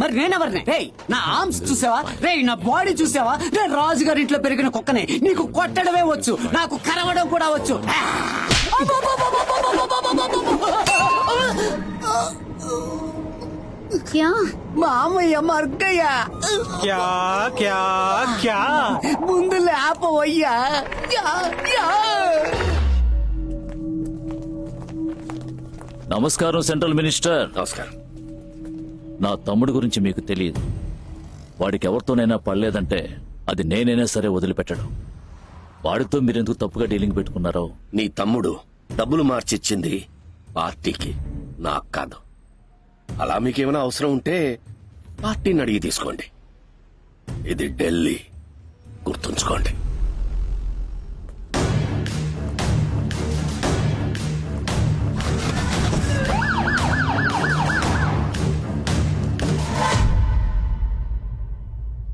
మరి నేనెవరిని? రేయ్, నా ఆర్మ్స్ చూసావా? రేయ్, నా బాడీ చూసావా? నేను రాజుగారి ఇంట్లో పెరిగిన కుక్కనే. నీకు కొట్టడమే వచ్చు, నాకు కరవడం కూడా వచ్చు. क्या మామయ్య మర్గయ్యా, क्या क्या क्या ముందు లేపవయ్యా. Yeah, yeah. నమస్కారం సెంట్రల్ మినిస్టర్. నమస్కారం. నా తమ్ముడు గురించి మీకు తెలియదు. వాడికి ఎవరితోనైనా పడలేదంటే అది నేనైనా సరే వదిలిపెట్టడం. వాడితో మీరెందుకు తప్పుగా డీలింగ్ పెట్టుకున్నారో. నీ తమ్ముడు డబ్బులు మార్చిచ్చింది పార్టీకి, నాకు కాదు. అలా మీకేమైనా అవసరం ఉంటే పార్టీని అడిగి తీసుకోండి. ఇది ఢిల్లీ, గుర్తుంచుకోండి.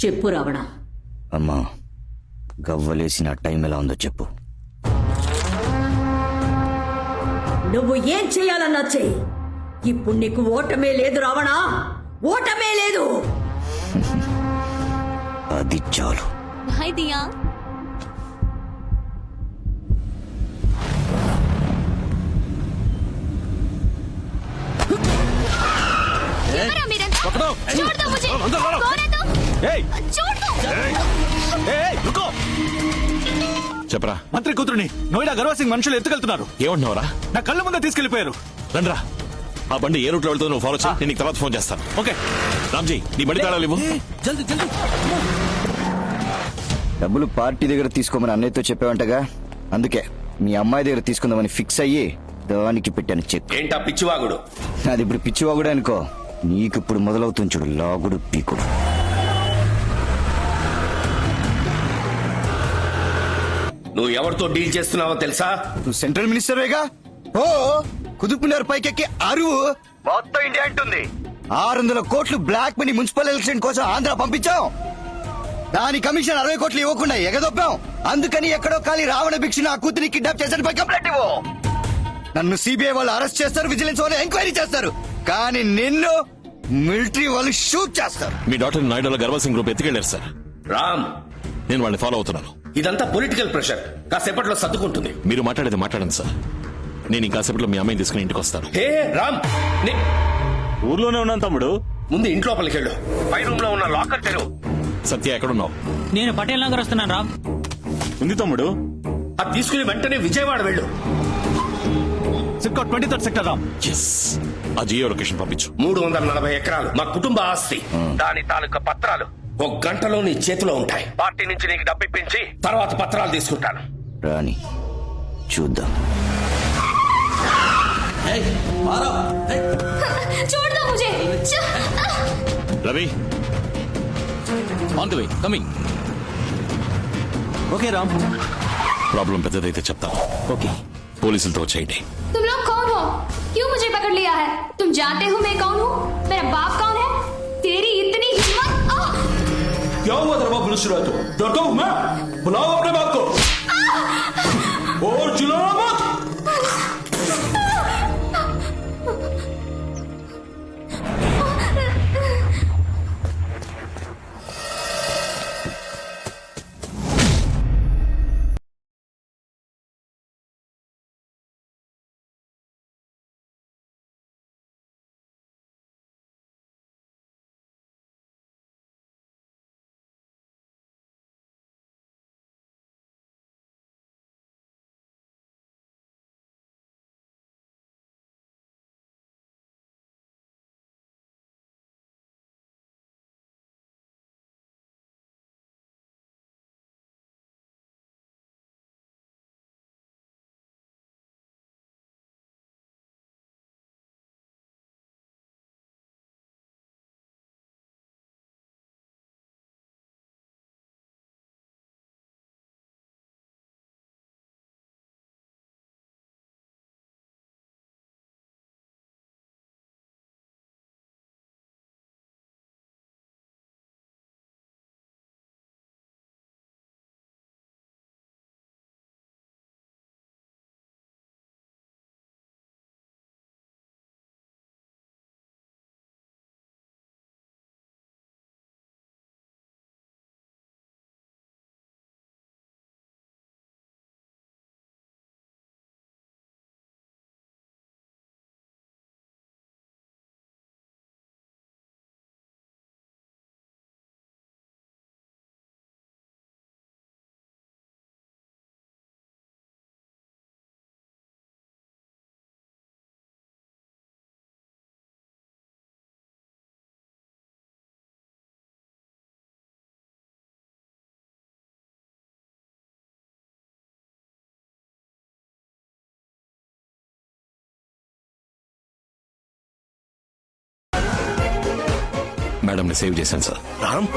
చెప్పు రావణ. అమ్మా, గవ్వలేసిన టైం ఎలా ఉందో చెప్పు. నువ్వు ఏం చేయాలన్నా చెయ్యి. ఇప్పుడు నీకు ఓటమే లేదు రావణ, ఓటమే లేదు. అది చాలు. हाय दिया पकड़ो। छोड़ दो मुझे। अंदर करो। कौन है तुम? ఏయ్, छोड़ दो। ఏయ్, రుకో. చెప్పరా. మంత్రి కూతురుని నోయిడా గర్వసింగ్ మనుషులు ఎత్తుకెళ్తున్నారు. ఏమంటున్నావరా? నా కళ్ళ ముందే తీసుకెళ్లిపోయారు. రండ్రా. ఆ బండి ఏ రూట్లో వెళ్తుందో నువ్వు ఫాలో చేయి. నేను నీకు తర్వాత ఫోన్ చేస్తాను. ఓకే. రామ్జీ, నీ బండి తాళాలు ఇవ్వు. జల్దీ జల్దీ. డబ్బులు పార్టీ దగ్గర తీసుకోమని అన్నయ్యతో చెప్పావంటగా, అందుకే మీ అమ్మాయి దగ్గర తీసుకుందామని ఫిక్స్ అయ్యి దానికి పెట్టాను చెక్. ఏంటా పిచ్చివాగుడు? అది ఇప్పుడు పిచ్చివాగుడు అనుకో, నీకు ఇప్పుడు మొదలవుతుంది చూడు లాగుడు పీకుడు. నువ్వు ఎవరితో డీల్ చేస్తున్నావో తెలుసా? నువ్వు సెంట్రల్ మినిస్టర్వేగా. ఓ కుదుపునర్ పైకెక్కి అరువు మొత్తం ఇండియా అంటుంది. 600 కోట్లు బ్లాక్ మనీ మున్సిపల్ ఎలక్షన్ కోసం ఆంధ్ర పంపించాం. దాని కమిషన్ 60 కోట్లు ఇవ్వకుండా ఎగదొప్పాం. అందుకని ఎక్కడో ఖాళీ రావణ భిక్ష నా కూతురి కిడ్నాప్ చేశాడు. కంప్లైంట్ ఇవ్వు. నన్ను సిబిఐ వాళ్ళు అరెస్ట్ చేస్తారు, విజిలెన్స్ వాళ్ళు ఎంక్వైరీ చేస్తారు, కానీ నిన్ను మిలిటరీ వాళ్ళు షూట్ చేస్తారు. మీ డాక్టర్ నాయుడులో గర్వసింగ్ గ్రూప్ ఎత్తుకెళ్లారు సార్. రామ్, నేను వాళ్ళని ఫాలో అవుతున్నాను. ఇదంతా పొలిటికల్ ప్రెషర్, కాసేపట్లో సర్దుకుంటుంది. మీరు మాట్లాడేది మాట్లాడండి సార్. నేను ఇంకాసేపట్లో మీ అమ్మాయిని తీసుకుని ఇంటికి వస్తాను. హే రామ్, ఊర్లోనే ఉన్నాను తమ్ముడు. ముందు ఇంట్లోపలికి వెళ్ళు. పై రూమ్ లో ఉన్న లాకర్ తెరువు. సత్య ఎక్కడున్నావు? నేను పటేల్ నగర్ వస్తున్నాను రామ్. ఉంది తమ్ముడు. అది తీసుకుని వెంటనే విజయవాడ వెళ్ళు. SIPCOT 23rd sector Ram. Yes, ఆ జియో లొకేషన్ పంపించు. 340 ఎకరాలు మా కుటుంబ ఆస్తి. దాని తాలూకా పత్రాలు 1 గంటలో నీ చేతిలో ఉంటాయి. పార్టీ నుంచి నీకు డబ్బు ఇప్పించి తర్వాత పత్రాలు తీసుకుంటాను. రాని చూద్దాం. छोड़ दो मुझे। Ravi, on the way, coming. Okay Ram. Problem పెద్దదైతే చెప్తాను. ఓకే. పోలీసులతో వచ్చేయండి. तुम लोग कौन हो? क्यों मुझे पकड़ लिया है? तुम जानते हो मैं कौन हूँ? मेरा बाप कौन है? तेरी इतनी हिम्मत? क्या हुआ तेरा बाप मिनिस्टर है तो डरता हूँ मैं? बुलाओ अपने बाप को और चिल्लाना मत। మేడంని సేవ్ చేశాను సార్. రామ్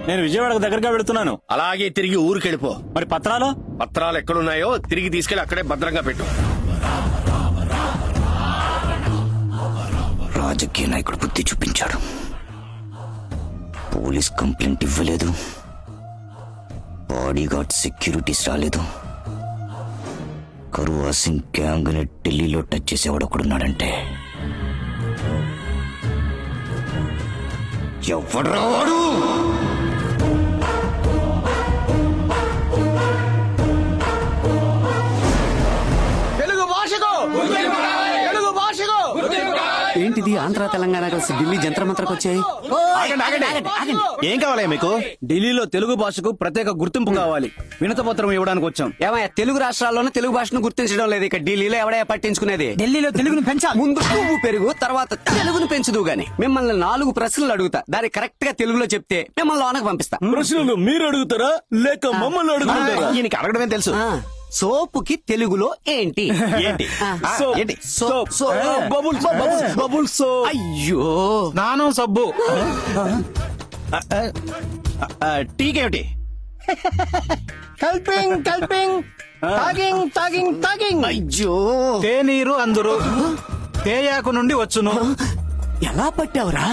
నేను విజయవాడకు దగ్గరగా వెళుతున్నాను. అలాగే తిరిగి ఊరికెళ్ళిపో. మరి పత్రాలు? పత్రాలు ఎక్కడున్నాయో తిరిగి తీసుకెళ్లి అక్కడే భద్రంగా పెట్టు. రాజకీయ నాయకుడు బుద్ధి చూపించాడు. పోలీస్ కంప్లైంట్ ఇవ్వలేదు, బాడీగార్డ్ సెక్యూరిటీస్ రాలేదు. కరువా సింగ్ గ్యాంగ్ ని ఢిల్లీలో టచ్ చేసేవాడు ఒకడున్నాడంటే ఎవడు రావాడు? ఏంటిది ఆంధ్ర తెలంగాణ కలిసి ఢిల్లీ జంత్ర మంత్రకు వచ్చాయి? ఏం కావాలి మీకు? ఢిల్లీలో తెలుగు భాషకు ప్రత్యేక గుర్తింపు కావాలి. వినతపత్రం ఇవ్వడానికి వచ్చాం. ఏమయ్య, తెలుగు రాష్ట్రాల్లోనే తెలుగు భాషను గుర్తించడం లేదు. ఇక ఢిల్లీలో ఎవడయ్యా పట్టించుకునేది? ఢిల్లీలో తెలుగును పెంచాలి. ముందు పువ్వు పెరుగు, తర్వాత తెలుగును పెంచుదు గాని. మిమ్మల్ని 4 ప్రశ్నలు అడుగుతా, దాన్ని కరెక్ట్ గా తెలుగులో చెప్తే మిమ్మల్ని లోనకు పంపిస్తా. ప్రశ్నలు మీరు అడుగుతారా లేక మమ్మల్ని అడుగుతారా? ఈయనకి అడగడమే తెలుసు. సోపుకి తెలుగులో ఏంటి? ఏంటి? ఏంటి? సోప్. Bubble soap. అయ్యో, స్నానం సబ్బు. టీకేమిటి? కల్పింగ్ టాగింగ్. అయ్యో, తేనీరు అందరు తేయాకు నుండి వచ్చును. ఎలా పట్టావురా?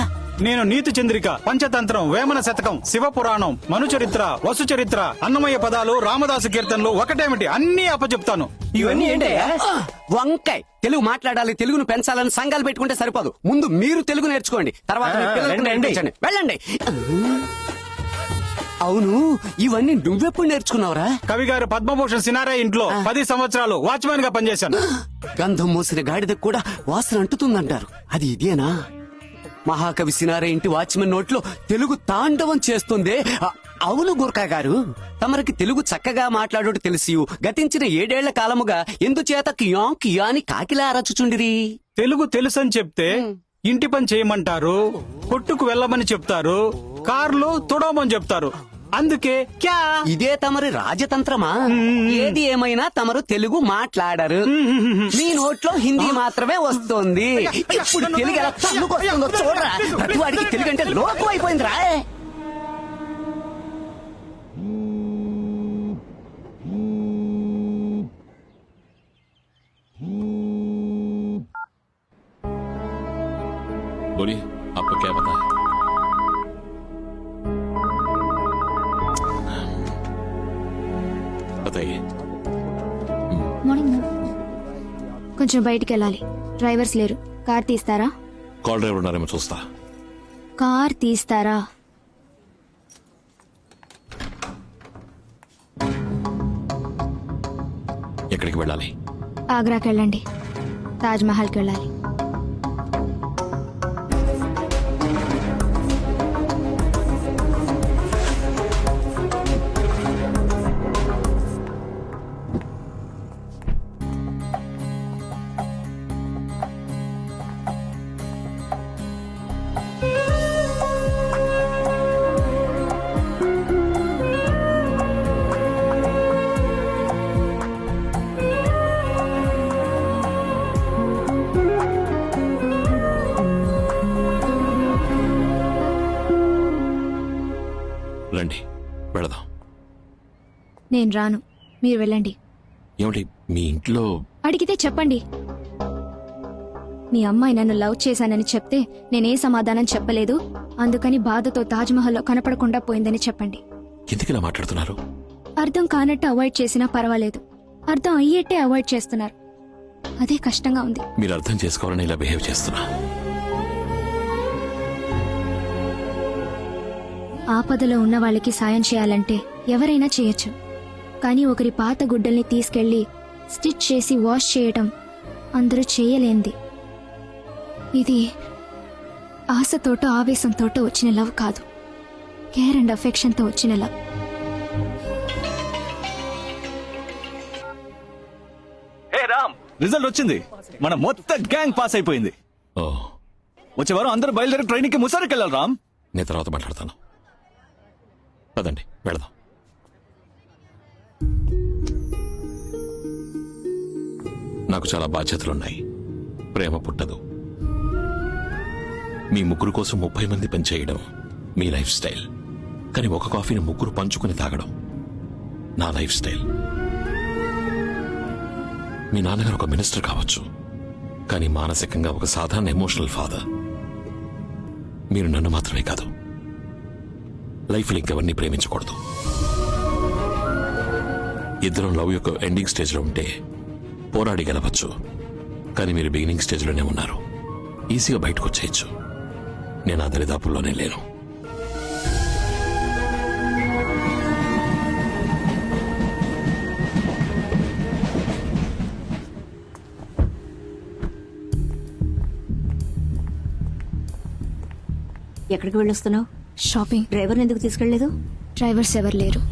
నేను నీతి చంద్రిక, పంచతంత్రం, వేమన శతకం, శివపురాణం, మనుచరిత్ర, వసు చరిత్ర, అన్నమయ్య పదాలు, రామదాసు కీర్తనలు ఒకటేమిటి అన్ని అప్పచెప్తాను. ఇవన్నీ ఏంటయ్యా? వంకాయ్. తెలుగు మాట్లాడాలి, తెలుగును పెంచాలని సంఘాలు పెట్టుకుంటే సరిపోదు. ముందు మీరు తెలుగు నేర్చుకోండి, తర్వాత మీ పిల్లలకు నేర్పించండి. వెళ్ళండి. అవును, ఇవన్నీ నువ్వెప్పుడు నేర్చుకున్నావురా? కవి గారు పద్మభూషణ్ సినారే ఇంట్లో 10 సంవత్సరాలు వాచ్మెన్ గా పనిచేశాను. గంధం మోసిన గాడిదకు కూడా వాసన అంటుతుందంటారు, అది ఇదేనా? మహాకవి సినారే ఇంటి వాచ్మెన్ నోట్లో తెలుగు తాండవం చేస్తుంది. అవును గుర్కా గారు, తమరికి తెలుగు చక్కగా మాట్లాడుట తెలిసి గతించిన 7 ఏళ్ల కాలముగా ఎందుచేత కియా కియా అని కాకిలా అరచుచుండిరి? తెలుగు తెలుసని చెప్తే ఇంటి పని చేయమంటారు, కొట్టుకు వెళ్ళమని చెప్తారు, కార్లు తుడవమని చెప్తారు. అందుకే క్యా. ఇదే తమరి రాజతంత్రమా? ఏది ఏమైనా తమరు తెలుగు మాట్లాడరు, మీ నోట్లో హిందీ మాత్రమే వస్తుంది. ఇప్పుడు తెలుగు ఎలా తన్నుకొస్తుందో చూడరా. ప్రతి వాడికి తెలుగు అంటే లోకం అయిపోయిందిరా. बोलिए आपको क्या पता है? बताइए. Morning ma'am. కొంచెం బయటికి వెళ్ళాలి, డ్రైవర్స్ లేరు. కార్ తీస్తారా? కాల్ డ్రైవర్ ఉన్నారేమో చూస్తా. కార్ తీస్తారా? ఎక్కడికి వెళ్ళాలి? ఆగ్రాకి వెళ్ళండి, తాజ్ మహల్కి వెళ్ళాలి. రండి వెళదాం. నేను రాను, మీరు వెళ్ళండి. ఏమిటి మీ ఇంట్లో అడిగితే చెప్పండి. మీ అమ్మాయి నన్ను లవ్ చేశానని చెప్తే నేనే సమాధానం చెప్పలేదు, అందుకని బాధతో తాజ్మహల్లో కనపడకుండా పోయిందని చెప్పండి. ఎందుకు ఇలా మాట్లాడుతున్నారు? అర్థం కానట్టు అవాయిడ్ చేసినా పర్వాలేదు, అర్థం అయ్యేట్టే అవాయిడ్ చేస్తున్నారు. అదే కష్టంగా ఉంది. మీరు అర్థం చేసుకోవాలని ఇలా బిహేవ్ చేస్తున్నా. ఆపదలో ఉన్న వాళ్ళకి సాయం చేయాలంటే ఎవరైనా చేయొచ్చు, కానీ ఒకరి పాత గుడ్డల్ని తీసుకెళ్లి స్టిచ్ చేసి వాష్ చేయటం అందరూ చేయలేంది. ఇది ఆశతోటో ఆవేశంతోటో వచ్చిన లవ్ కాదు, కేర్ అండ్ అఫెక్షన్తో వచ్చిన లవ్. హే రామ్, రిజల్ట్ వచ్చింది. మన మొత్తం గ్యాంగ్ పాస్ అయిపోయింది. ఓ, వచ్చే వారం అందరూ బయలుదేరి ట్రైనింగ్ కి ముసారికి వెళ్ళాలి రామ్. నేను తర్వాత మాట్లాడతాను. పదండి వెళదాం. నాకు చాలా బాధ్యతలున్నాయి. ప్రేమ పుట్టదు. మీ ముగ్గురు కోసం 30 మంది పనిచేయడం మీ లైఫ్ స్టైల్, కానీ ఒక కాఫీని ముగ్గురు పంచుకుని తాగడం నా లైఫ్ స్టైల్. మీ నాన్నగారు ఒక మినిస్టర్ కావచ్చు, కానీ మానసికంగా ఒక సాధారణ ఎమోషనల్ ఫాదర్. మీరు నన్ను మాత్రమే కాదు, లైఫ్లో ఇంకెవరిని ప్రేమించకూడదు. ఇద్దరం లవ్ యొక్క ఎండింగ్ స్టేజ్లో ఉంటే పోరాడి గెలవచ్చు, కానీ మీరు బిగినింగ్ స్టేజ్లోనే ఉన్నారు. ఈజీగా బయటకు వచ్చేయచ్చు. నేను ఆ దరిదాపుల్లోనే లేను. ఎక్కడికి వెళ్ళొస్తున్నావు? షాపింగ్. డ్రైవర్ని ఎందుకు తీసుకెళ్లేదు? డ్రైవర్స్ ఎవరు లేరు.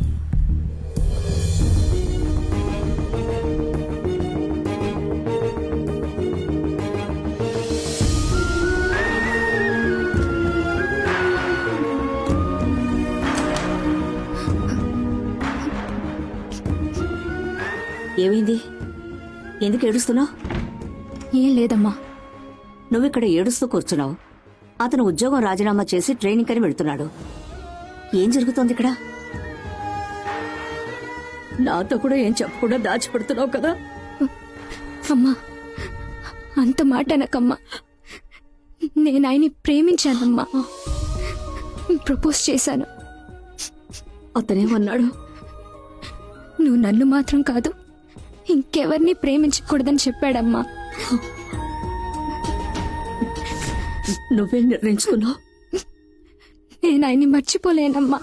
ఏమైంది? ఎందుకు ఏడుస్తున్నావు? ఏం లేదమ్మా. నువ్వు ఇక్కడ ఏడుస్తూ కూర్చున్నావు. అతను ఉద్యోగం రాజీనామా చేసి ట్రైనింగ్ అని వెళ్తున్నాడు. ఏం జరుగుతోంది ఇక్కడ? నాతో కూడా ఏం చెప్పకుండా దాచిపెడుతున్నావు కదా. అమ్మా, అంత మాట అనకమ్మా. నేను ఆయన్ని ప్రేమించానమ్మా, ప్రపోజ్ చేశాను. అతనేమన్నాడు? నువ్వు నన్ను మాత్రం కాదు, ఇంకెవరిని ప్రేమించకూడదని చెప్పాడమ్మా. నువ్వేం నిర్ణయించుకున్నావు? నేను ఆయన్ని మర్చిపోలేనమ్మా.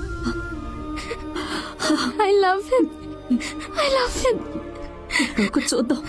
I love him. చూద్దాం.